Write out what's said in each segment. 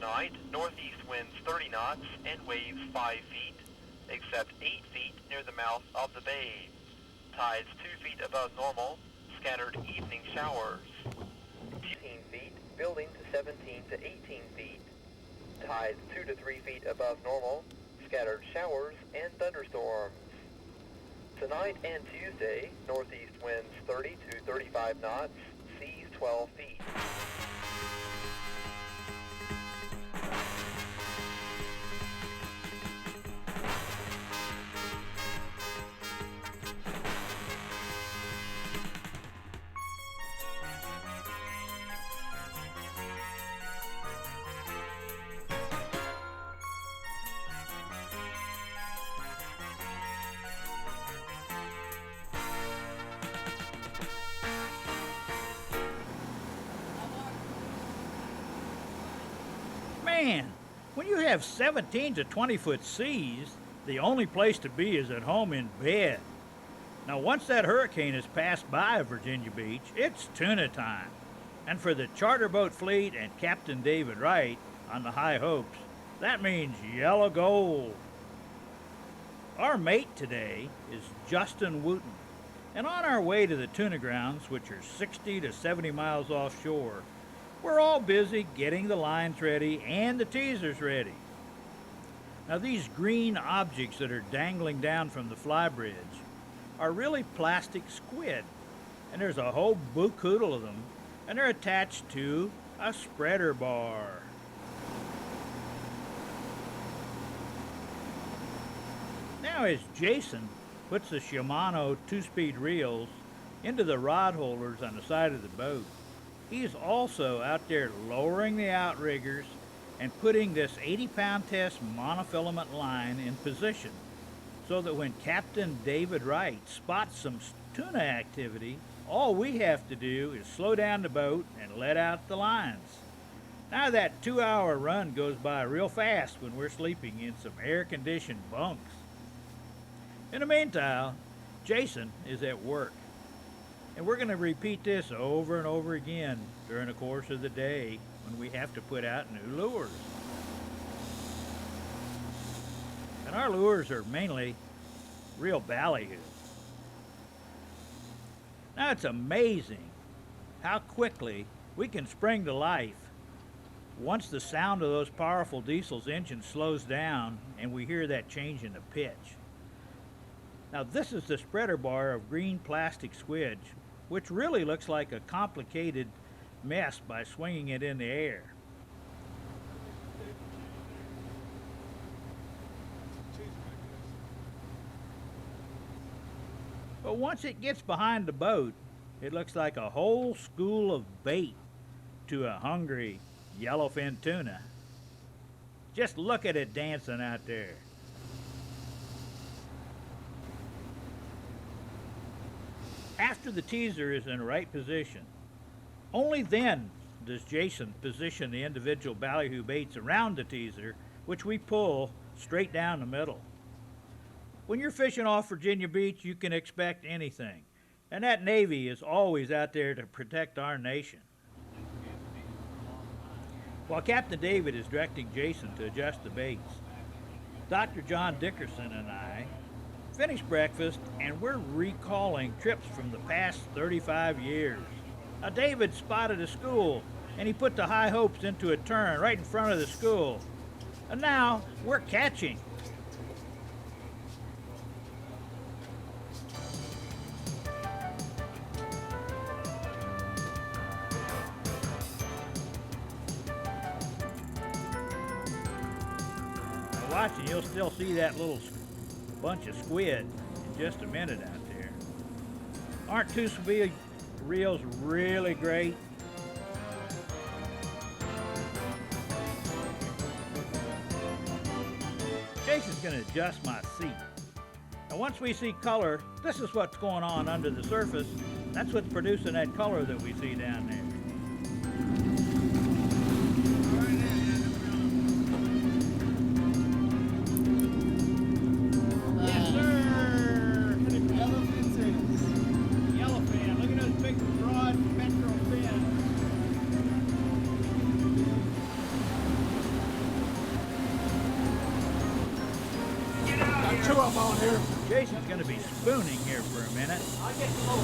Tonight, northeast winds 30 knots and waves 5 feet, except 8 feet near the mouth of the bay. Tides 2 feet above normal, scattered evening showers. 15 feet, building to 17 to 18 feet. Tides 2 to 3 feet above normal, scattered showers and thunderstorms. Tonight and Tuesday, northeast winds 30 to 35 knots, seas 12 feet. Man, when you have 17 to 20 foot seas, the only place to be is at home in bed. Now, once that hurricane has passed by Virginia Beach, it's tuna time. And for the charter boat fleet and Captain David Wright on the High Hopes, that means yellow gold. Our mate today is Justin Wooten, and on our way to the tuna grounds, which are 60 to 70 miles offshore, we're all busy getting the lines ready and the teasers ready. Now, these green objects that are dangling down from the fly bridge are really plastic squid, and there's a whole book-hoodle of them, and they're attached to a spreader bar. Now, as Jason puts the Shimano 2-speed reels into the rod holders on the side of the boat, he's also out there lowering the outriggers and putting this 80-pound test monofilament line in position so that when Captain David Wright spots some tuna activity, all we have to do is slow down the boat and let out the lines. Now that 2-hour run goes by real fast when we're sleeping in some air-conditioned bunks. In the meantime, Jason is at work. And we're going to repeat this over and over again during the course of the day when we have to put out new lures. And our lures are mainly real ballyhoo. Now, it's amazing how quickly we can spring to life once the sound of those powerful diesel's engine slows down and we hear that change in the pitch. Now, this is the spreader bar of green plastic squid, which really looks like a complicated mess by swinging it in the air. But once it gets behind the boat, it looks like a whole school of bait to a hungry yellowfin tuna. Just look at it dancing out there. After the teaser is in the right position, only then does Jason position the individual ballyhoo baits around the teaser, which we pull straight down the middle. When you're fishing off Virginia Beach, you can expect anything, and that Navy is always out there to protect our nation. While Captain David is directing Jason to adjust the baits, Dr. John Dickerson and I finished breakfast, and we're recalling trips from the past 35 years. Now, David spotted a school, and he put the High Hopes into a turn right in front of the school. And now we're catching. Now, watching, you'll still see that little bunch of squid in just a minute out there. Aren't 2-speed reels really great? Jason's going to adjust my seat. Now, once we see color, this is what's going on under the surface. That's what's producing that color that we see down there. something on here. Jason's going to be spooning here for a minute. I'll get the lower.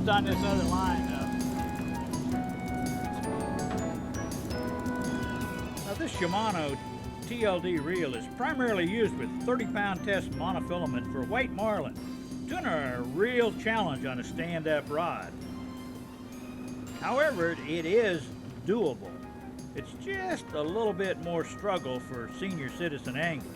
On this other line now this Shimano TLD reel is primarily used with 30-pound test monofilament for white marlin. Tuna are a real challenge on a stand-up rod. However, it is doable. It's just a little bit more struggle for senior citizen anglers.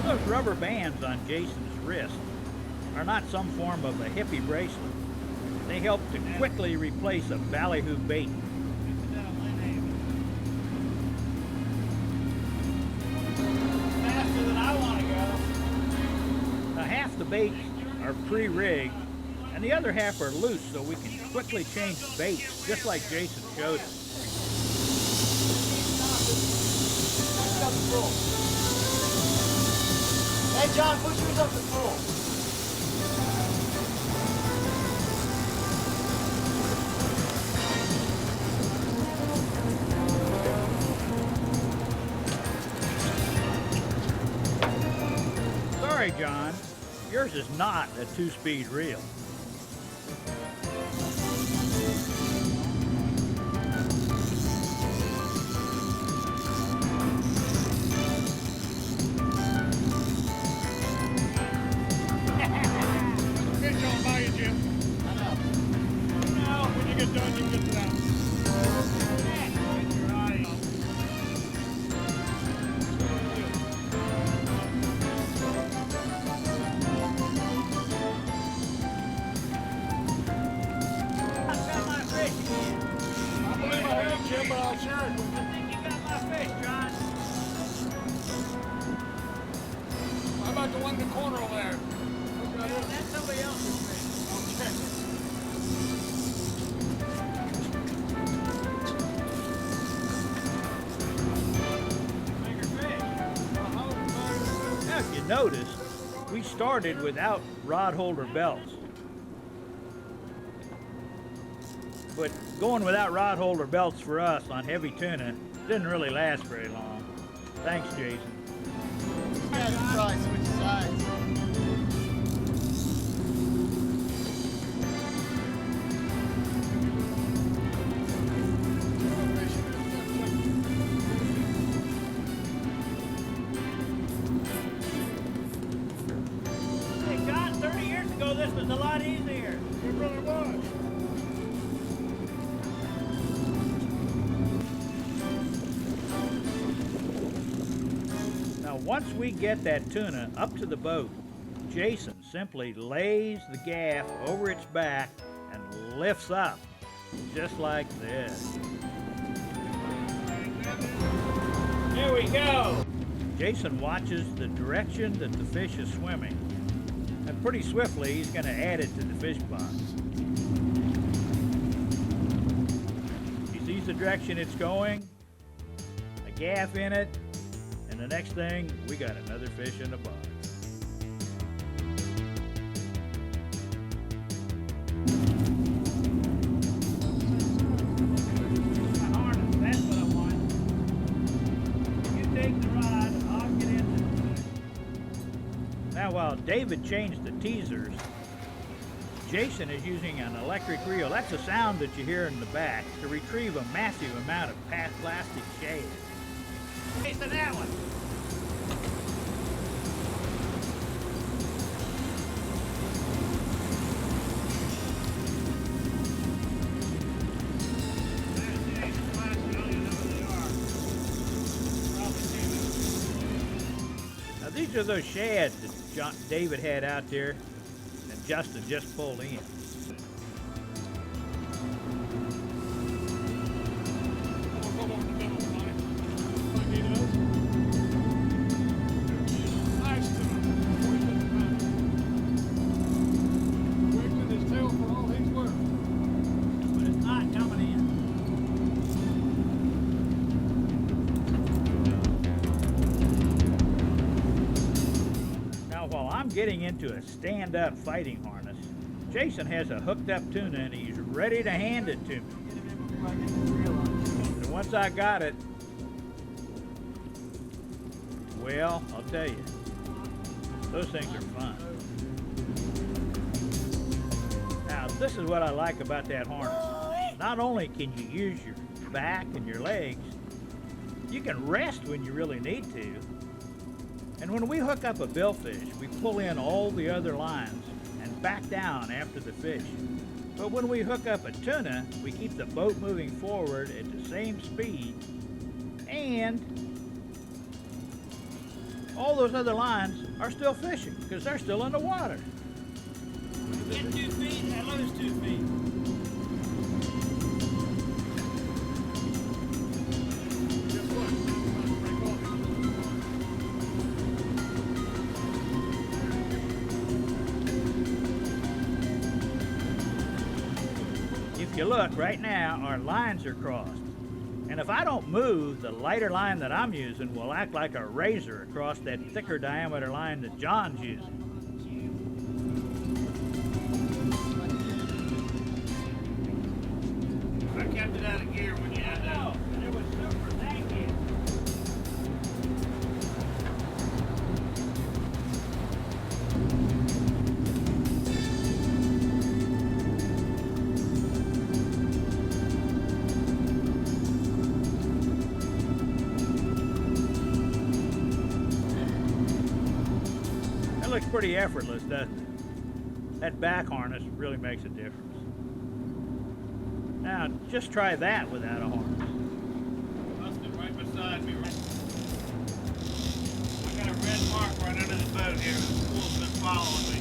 Those rubber bands on Jason's wrist are not some form of a hippie bracelet. They help to quickly replace a ballyhoo bait. Faster than I want to go. Now half the baits are pre-rigged and the other half are loose so we can quickly change baits just like Jason showed us. Hey John, push yours up to full. Sorry, John. Yours is not a 2-speed reel. How about the one in the corner over there? That's somebody else's fish. Now, if you notice, we started without rod holder belts. But going without rod holder belts for us on heavy tuna didn't really last very long. Thanks, Jason. You guys will probably switch sides. Hey, John, 30 years ago, this was a lot easier. It really was. Now, once we get that tuna up to the boat, Jason simply lays the gaff over its back and lifts up, just like this. Here we go! Jason watches the direction that the fish is swimming, and pretty swiftly he's going to add it to the fish box. He sees the direction it's going, a gaff in it, and the next thing, we got another fish in the box. That's what I want. You take the rod off Now while David changed the teasers, Jason is using an electric reel. That's the sound that you hear in the back to retrieve a massive amount of plastic shad. Jason, that one. Now these are those shad that David had out there and Justin just pulled in. Getting into a stand-up fighting harness. Jason has a hooked up tuna and he's ready to hand it to me. And once I got it, well, I'll tell you, those things are fun. Now, this is what I like about that harness. Not only can you use your back and your legs, you can rest when you really need to. And when we hook up a billfish, we pull in all the other lines and back down after the fish. But when we hook up a tuna, we keep the boat moving forward at the same speed, and all those other lines are still fishing because they're still in the water. Get 2 feet and lose 2 feet. If you look, right now, our lines are crossed. And if I don't move, the lighter line that I'm using will act like a razor across that thicker diameter line that John's using. I kept it out of gear when you had that. No, it was super, thank you. Looks pretty effortless, doesn't it? That back harness really makes a difference. Now, just try that without a harness. Busted right beside me. I got a red mark right under the boat here. The school's been following me.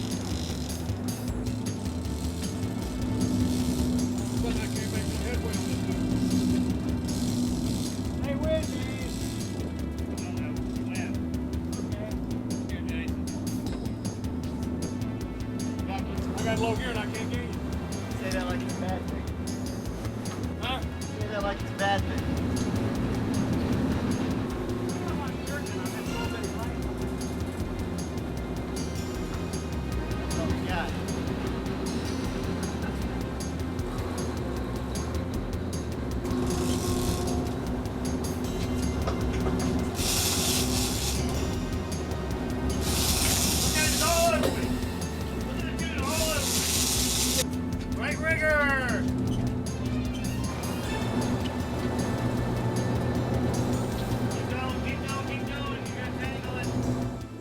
But I can't make any headway on this boat. Hey, Whitney! I got low gear and I can't get you. Say that like it's a bad thing. Huh? Say that like it's a bad thing. Oh, God.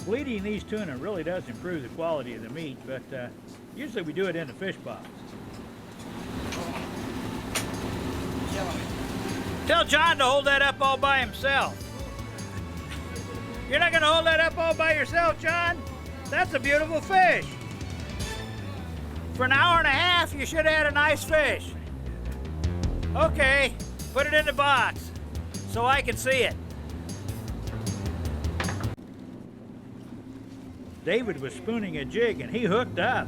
Bleeding these tuna really does improve the quality of the meat, but usually we do it in the fish box. Tell John to hold that up all by himself. You're not going to hold that up all by yourself, John? That's a beautiful fish. For an hour and a half, you should have had a nice fish. Okay, put it in the box so I can see it. David was spooning a jig and he hooked up.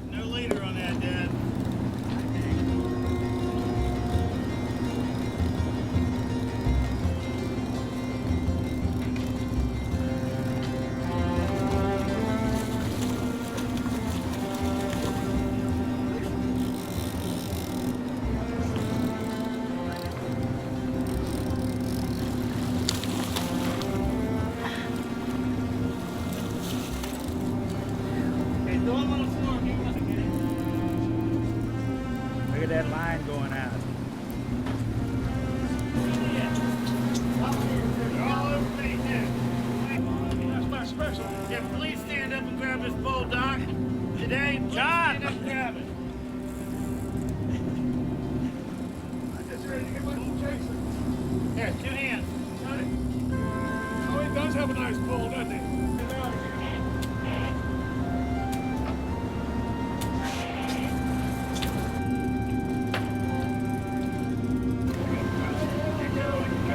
No leader on that, Dad. that line going out. They're all over me, yeah. That's my special. Yeah, please stand up and grab this bull, Doc. Today, please John! stand up and grab it. I'm just ready to get my little chaser. Here, 2 hands. Got it? Oh, he does have a nice pull, doesn't he? Get out of here.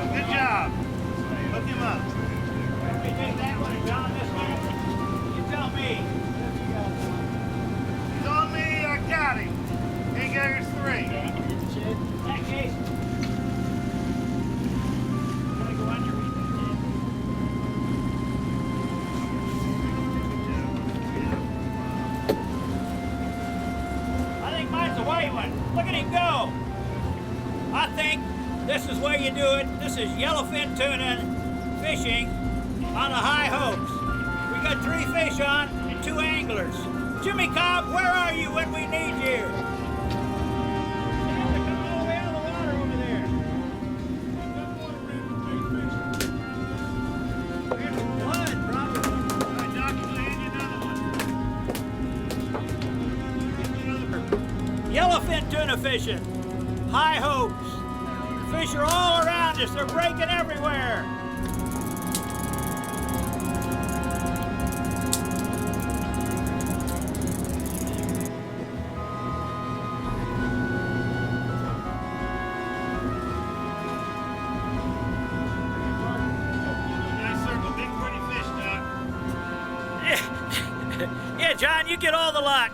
Good job. Hook him up. We take that one and John this one. You tell me. He's on me, I got him. He goes 3. In that case, gotta go under. I think mine's a white one. Look at him go. I think this is where you do it. This is yellowfin tuna fishing on the high hopes. We got 3 fish on and 2 anglers. Jimmy Cobb, where are you when we need you? They're coming all the way out of the water over there. There's blood, probably. All right, Doc, I'm gonna hand you another one. Yellowfin tuna fishing. High hopes. Fish are all around us. They're breaking everywhere. Nice circle, big pretty fish, Doc. Yeah, John, you get all the luck.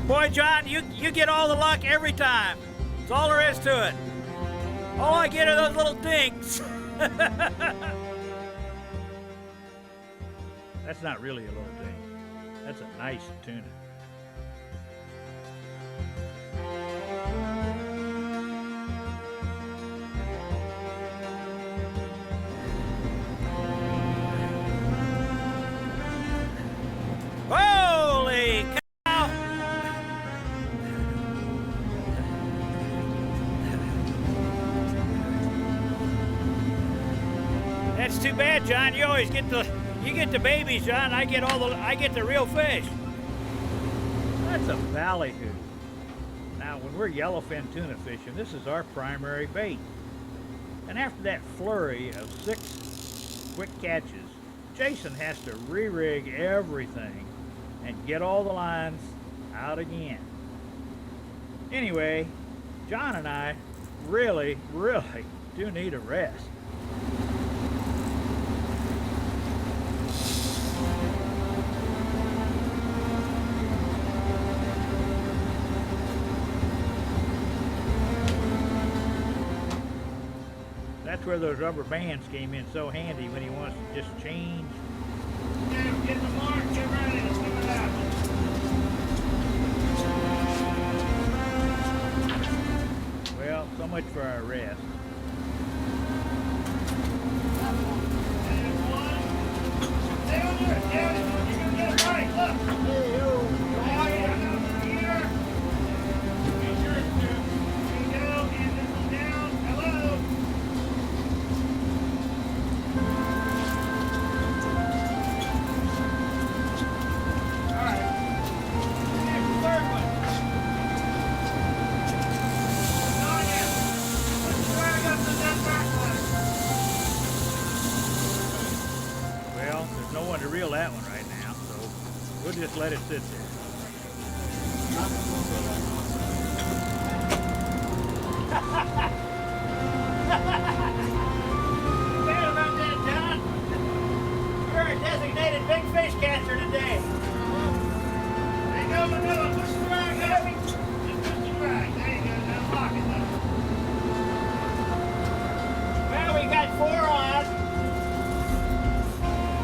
Boy, John, you get all the luck every time. That's all there is to it. All I get are those little dinks. That's not really a little dink. That's a nice tuna. Holy cow! That's too bad, John. You always get the babies, John. I get the real fish. That's a ballyhoo. Now, when we're yellowfin tuna fishing, this is our primary bait. And after that flurry of 6 quick catches, Jason has to re-rig everything and get all the lines out again. Anyway, John and I really, really do need a rest. That's where those rubber bands came in so handy when he wants to just change. Yeah, get the mark, get ready, let's see what happens. Well, so much for our rest. And 1. Stay under it, yeah, you're gonna get it right, look. Oh, yeah, here. Be sure to. Here you go, and this one down, hello. All right. Here's the 3rd one. On in. Let's drag up to that back line. Well, there's no one to reel that one right now, so we'll just let it sit there. Bad about that, John. You're a designated big fish catcher today. There you go, Manila. Push the drag up. Just push the drag. There you go. Now lock it up. Well, we got 4 on.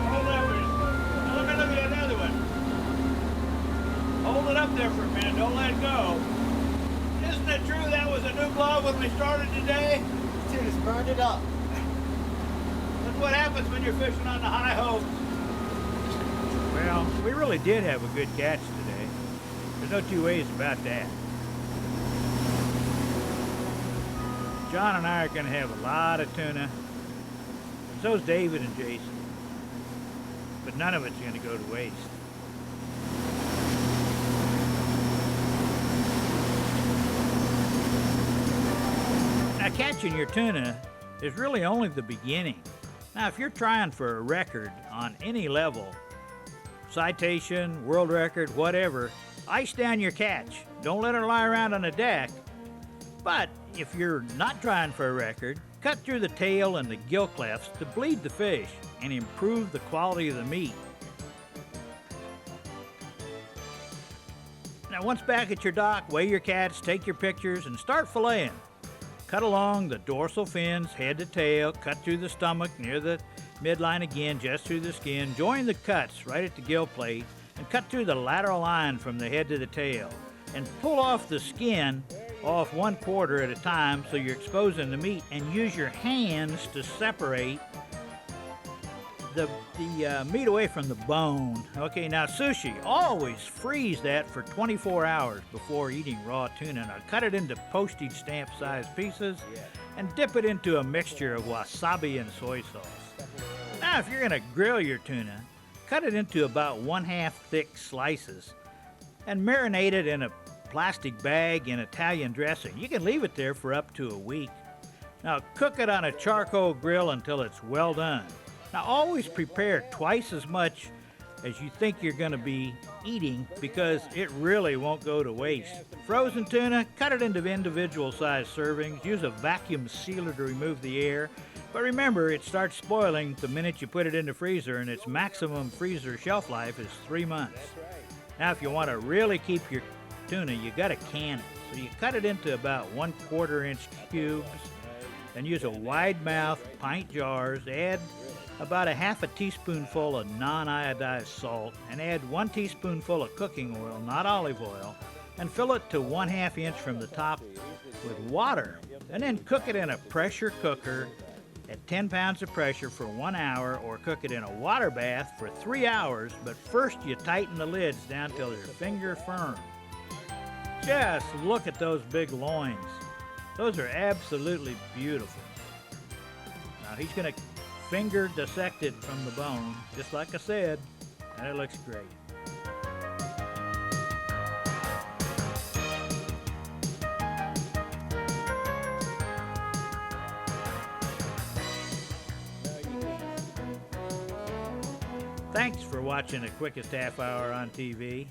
Hold that one. Now let me look at another one. Hold it up there for a minute. Don't let it go. Isn't it true that was a new glove when we started today? Dude, just burned it up. That's what happens when you're fishing on the high hopes. Well, we really did have a good catch today. There's no two ways about that. John and I are going to have a lot of tuna. So's David and Jason. But none of it's going to go to waste. Now, catching your tuna is really only the beginning. Now, if you're trying for a record on any level, citation, world record, whatever, ice down your catch. Don't let her lie around on the deck. But if you're not trying for a record, cut through the tail and the gill clefts to bleed the fish and improve the quality of the meat. Now, once back at your dock, weigh your catch, take your pictures, and start filleting. Cut along the dorsal fins, head to tail, cut through the stomach near the midline again, just through the skin. Join the cuts right at the gill plate and cut through the lateral line from the head to the tail. And pull off the skin off 1/4 at a time so you're exposing the meat, and use your hands to separate the meat away from the bone. Okay, now sushi, always freeze that for 24 hours before eating raw tuna. Now cut it into postage stamp sized pieces and dip it into a mixture of wasabi and soy sauce. Now if you're going to grill your tuna, cut it into about 1/2 thick slices and marinate it in a plastic bag in Italian dressing. You can leave it there for up to a week. Now cook it on a charcoal grill until it's well done. Now always prepare twice as much as you think you're going to be eating, because it really won't go to waste. Frozen tuna, cut it into individual sized servings. Use a vacuum sealer to remove the air. But remember, it starts spoiling the minute you put it in the freezer, and its maximum freezer shelf life is 3 months. Now if you want to really keep your tuna, you got to can it. So you cut it into about 1/4 inch cubes and use a wide mouth pint jars. Add about a 1/2 teaspoonful of non-iodized salt and add 1 teaspoonful of cooking oil, not olive oil, and fill it to 1/2 inch from the top with water. And then cook it in a pressure cooker at 10 pounds of pressure for 1 hour, or cook it in a water bath for 3 hours, but first you tighten the lids down till they're finger firm. Just look at those big loins. Those are absolutely beautiful. Now he's going to finger dissect it from the bone, just like I said, and it looks great. Thanks for watching the quickest half hour on TV.